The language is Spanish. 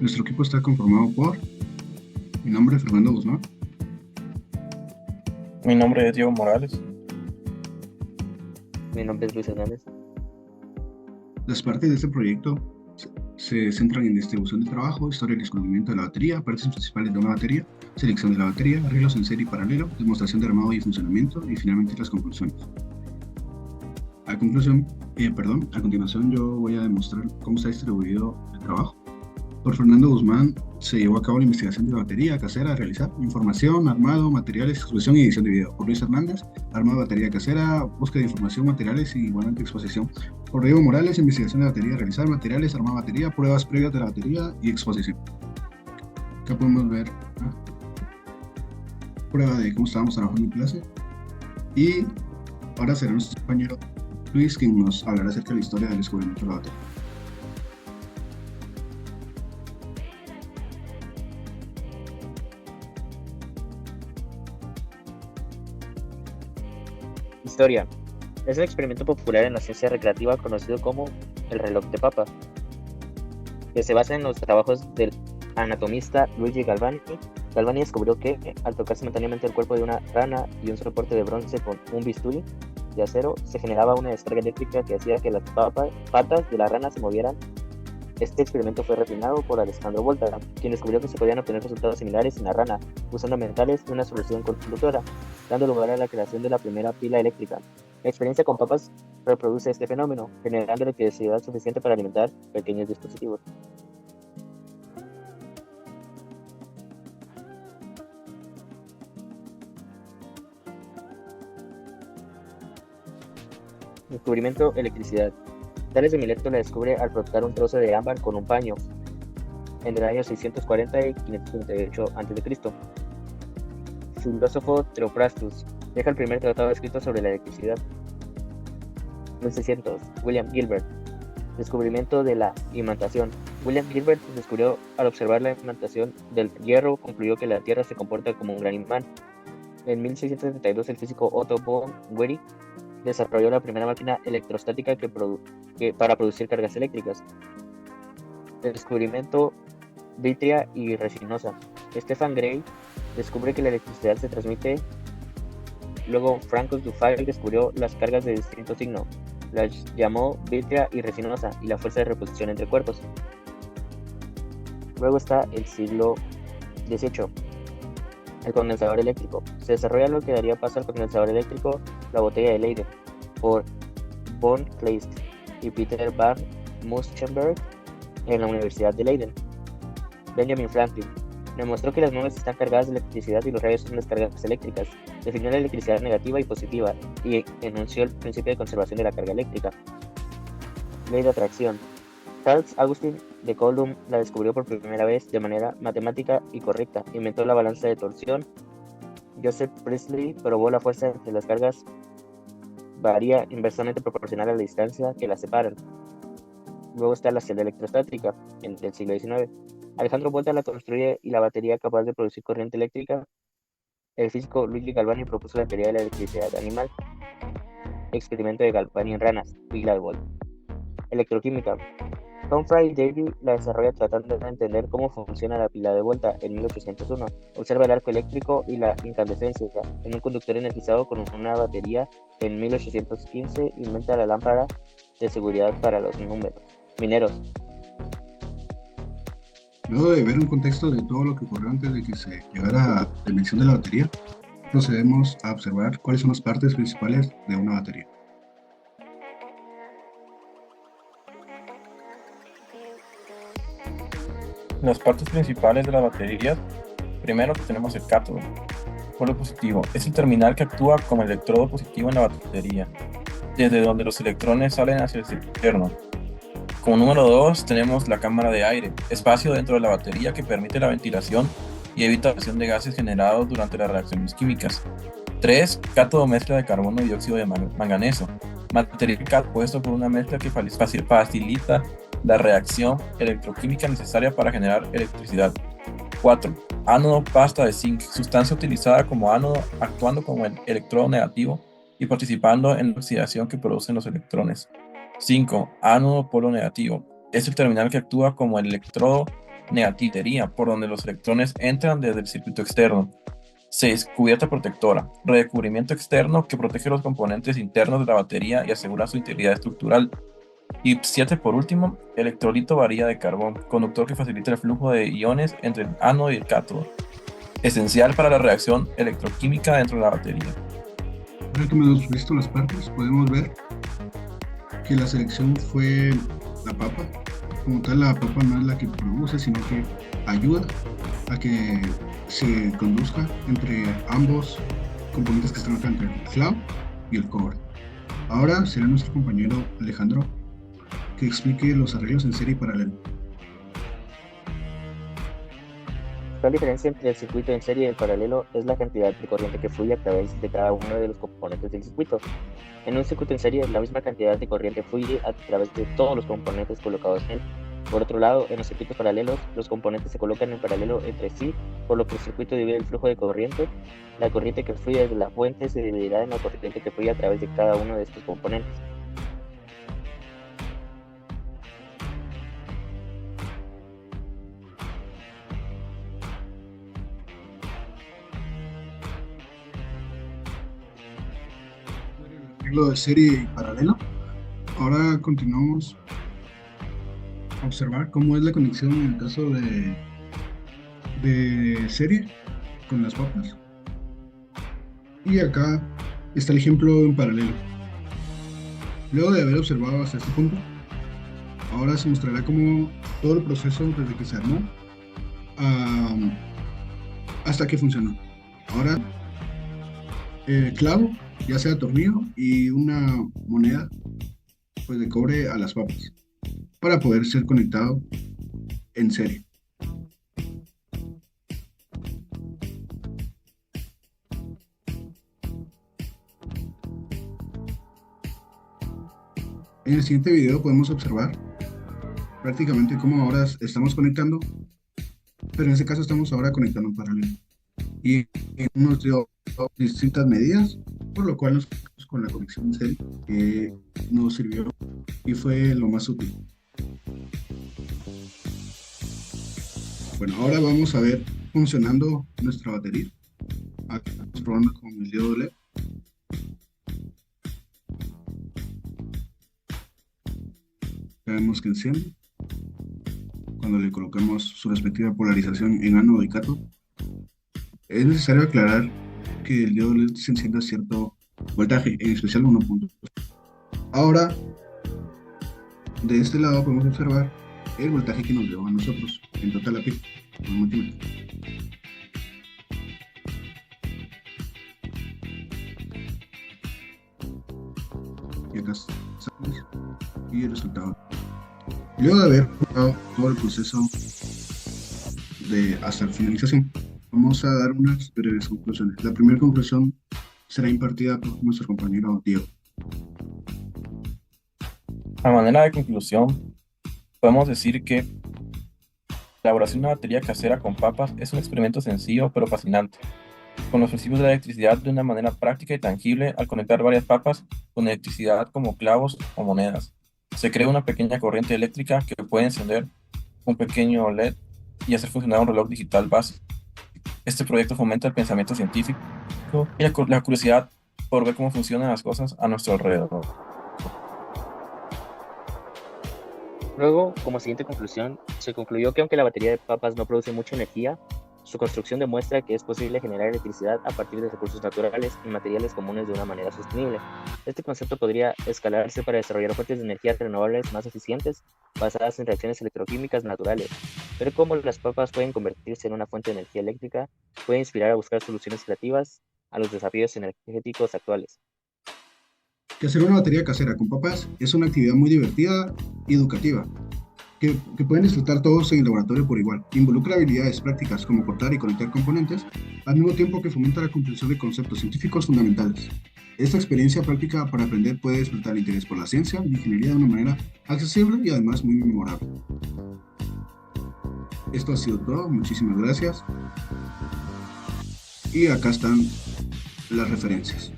Nuestro equipo está conformado por mi nombre es Fernando Guzmán. Mi nombre es Diego Morales. Mi nombre es Luis Hernández. Las partes de este proyecto se centran en distribución del trabajo, historia y descubrimiento de la batería, partes principales de una batería, selección de la batería, arreglos en serie y paralelo, demostración de armado y funcionamiento y finalmente las conclusiones. A conclusión, a continuación yo voy a demostrar cómo está distribuido el trabajo. Por Fernando Guzmán se llevó a cabo la investigación de la batería casera a realizar, información, armado, materiales, exposición y edición de video. Por Luis Hernández, armado de batería casera, búsqueda de información, materiales y igualmente exposición. Por Diego Morales, investigación de batería a realizar, materiales, armado de batería, pruebas previas de la batería y exposición. Acá podemos ver prueba de cómo estábamos trabajando en clase. Y ahora será nuestro compañero Luis quien nos hablará acerca de la historia del descubrimiento de la batería. Historia. Es un experimento popular en la ciencia recreativa conocido como el reloj de papa, que se basa en los trabajos del anatomista Luigi Galvani. Galvani descubrió que al tocar simultáneamente el cuerpo de una rana y un soporte de bronce con un bisturí de acero, se generaba una descarga eléctrica que hacía que las patas de la rana se movieran. Este experimento fue refinado por Alessandro Volta, quien descubrió que se podían obtener resultados similares en la rana, usando metales y una solución conductora, dando lugar a la creación de la primera pila eléctrica. La experiencia con papas reproduce este fenómeno, generando electricidad suficiente para alimentar pequeños dispositivos. Descubrimiento: electricidad. Tales de Mileto la descubre al frotar un trozo de ámbar con un paño, en el año 640 y 538 a.C. Filósofo Theophrastus deja el primer tratado escrito sobre la electricidad. 1600. William Gilbert. Descubrimiento de la imantación. William Gilbert descubrió al observar la imantación del hierro, concluyó que la Tierra se comporta como un gran imán. En 1672 el físico Otto von Guericke desarrolló la primera máquina electrostática para producir cargas eléctricas. Descubrimiento: vítrea y resinosa. Stefan Gray descubre que la electricidad se transmite. Luego Francois Dufay descubrió las cargas de distinto signo, las llamó vítrea y resinosa, y la fuerza de repulsión entre cuerpos. Luego está el siglo XVIII. El condensador eléctrico. Se desarrolla lo que daría paso al condensador eléctrico, la botella de Leyden, por von Kleist y Peter van Muschenberg en la Universidad de Leiden. Benjamin Franklin demostró que las nubes están cargadas de electricidad y los rayos son descargas eléctricas. Definió la electricidad negativa y positiva y enunció el principio de conservación de la carga eléctrica. Ley de atracción. Charles Augustin de Coulomb la descubrió por primera vez de manera matemática y correcta. Inventó la balanza de torsión. Joseph Priestley probó la fuerza entre las cargas varía inversamente proporcional a la distancia que las separan. Luego está la celda electrostática, del siglo XIX. Alejandro Volta la construye y la batería capaz de producir corriente eléctrica. El físico Luigi Galvani propuso la teoría de la electricidad animal. Experimento de Galvani en ranas, pila de Volta. Electroquímica. Humphrey Davy la desarrolla tratando de entender cómo funciona la pila de Volta en 1801. Observa el arco eléctrico y la incandescencia en un conductor energizado con una batería. En 1815 inventa la lámpara de seguridad para los mineros. Luego de ver un contexto de todo lo que ocurrió antes de que se llegara a la invención de la batería, procedemos a observar cuáles son las partes principales de una batería. Las partes principales de las baterías. Primero tenemos el cátodo. Polo positivo. Es el terminal que actúa como electrodo positivo en la batería, desde donde los electrones salen hacia el externo. Como número 2 tenemos la cámara de aire, espacio dentro de la batería que permite la ventilación y evita la emisión de gases generados durante las reacciones químicas. 3. Cátodo: mezcla de carbono y dióxido de manganeso, material compuesto por una mezcla que facilita la reacción electroquímica necesaria para generar electricidad. 4. Ánodo: pasta de zinc, sustancia utilizada como ánodo, actuando como el electrodo negativo y participando en la oxidación que producen los electrones. 5. Ánodo: polo negativo. Es el terminal que actúa como el electrodo negatividad, por donde los electrones entran desde el circuito externo. 6. Cubierta protectora, recubrimiento externo que protege los componentes internos de la batería y asegura su integridad estructural. Y 7, por último, electrolito varilla de carbón, conductor que facilita el flujo de iones entre el ánodo y el cátodo, esencial para la reacción electroquímica dentro de la batería. Ahora que hemos visto las partes, podemos ver que la selección fue la papa. Como tal, la papa no es la que produce, sino que ayuda a que se conduzca entre ambos componentes que están acá, entre el clavo y el cobre. Ahora será nuestro compañero Alejandro que explique los arreglos en serie y paralelo. La diferencia entre el circuito en serie y el paralelo es la cantidad de corriente que fluye a través de cada uno de los componentes del circuito. En un circuito en serie, la misma cantidad de corriente fluye a través de todos los componentes colocados en él. Por otro lado, en los circuitos paralelos, los componentes se colocan en paralelo entre sí, por lo que el circuito divide el flujo de corriente. La corriente que fluye desde la fuente se dividirá en la corriente que fluye a través de cada uno de estos componentes. Arreglo de serie y paralelo. Ahora continuamos a observar cómo es la conexión en el caso de serie con las papas. Y acá está el ejemplo en paralelo. Luego de haber observado hasta este punto, ahora se mostrará cómo todo el proceso desde que se armó hasta que funcionó. Ahora, clavo, ya sea tornillo y una moneda pues, de cobre a las papas para poder ser conectado en serie. En el siguiente video podemos observar prácticamente cómo ahora estamos conectando, pero en este caso estamos ahora conectando en paralelo. Y nos dio distintas medidas, por lo cual nos quedamos con la conexión en serie que nos sirvió y fue lo más útil. Bueno, ahora vamos a ver funcionando nuestra batería. Aquí estamos probando con el diodo LED. Vemos que enciende cuando le colocamos su respectiva polarización en ánodo y cátodo. Es necesario aclarar que el diodo LED se enciende a cierto voltaje, en especial 1.2. Ahora, de este lado podemos observar el voltaje que nos dio a nosotros en total a pico con un multímetro. Y acá está y el resultado. Luego de haber jugado todo el proceso hasta la finalización, vamos a dar unas breves conclusiones. La primera conclusión será impartida por nuestro compañero Diego. A manera de conclusión, podemos decir que la elaboración de una batería casera con papas es un experimento sencillo pero fascinante, con los principios de la electricidad de una manera práctica y tangible al conectar varias papas con electricidad como clavos o monedas. Se crea una pequeña corriente eléctrica que puede encender un pequeño LED y hacer funcionar un reloj digital básico. Este proyecto fomenta el pensamiento científico y la curiosidad por ver cómo funcionan las cosas a nuestro alrededor. Luego, como siguiente conclusión, se concluyó que aunque la batería de papas no produce mucha energía, su construcción demuestra que es posible generar electricidad a partir de recursos naturales y materiales comunes de una manera sostenible. Este concepto podría escalarse para desarrollar fuentes de energía renovables más eficientes basadas en reacciones electroquímicas naturales. Ver cómo las papas pueden convertirse en una fuente de energía eléctrica puede inspirar a buscar soluciones creativas a los desafíos energéticos actuales. Que hacer una batería casera con papas es una actividad muy divertida y educativa, que pueden disfrutar todos en el laboratorio por igual. Involucra habilidades prácticas como cortar y conectar componentes, al mismo tiempo que fomenta la comprensión de conceptos científicos fundamentales. Esta experiencia práctica para aprender puede despertar el interés por la ciencia y la ingeniería de una manera accesible y además muy memorable. Esto ha sido todo, muchísimas gracias. Y acá están las referencias.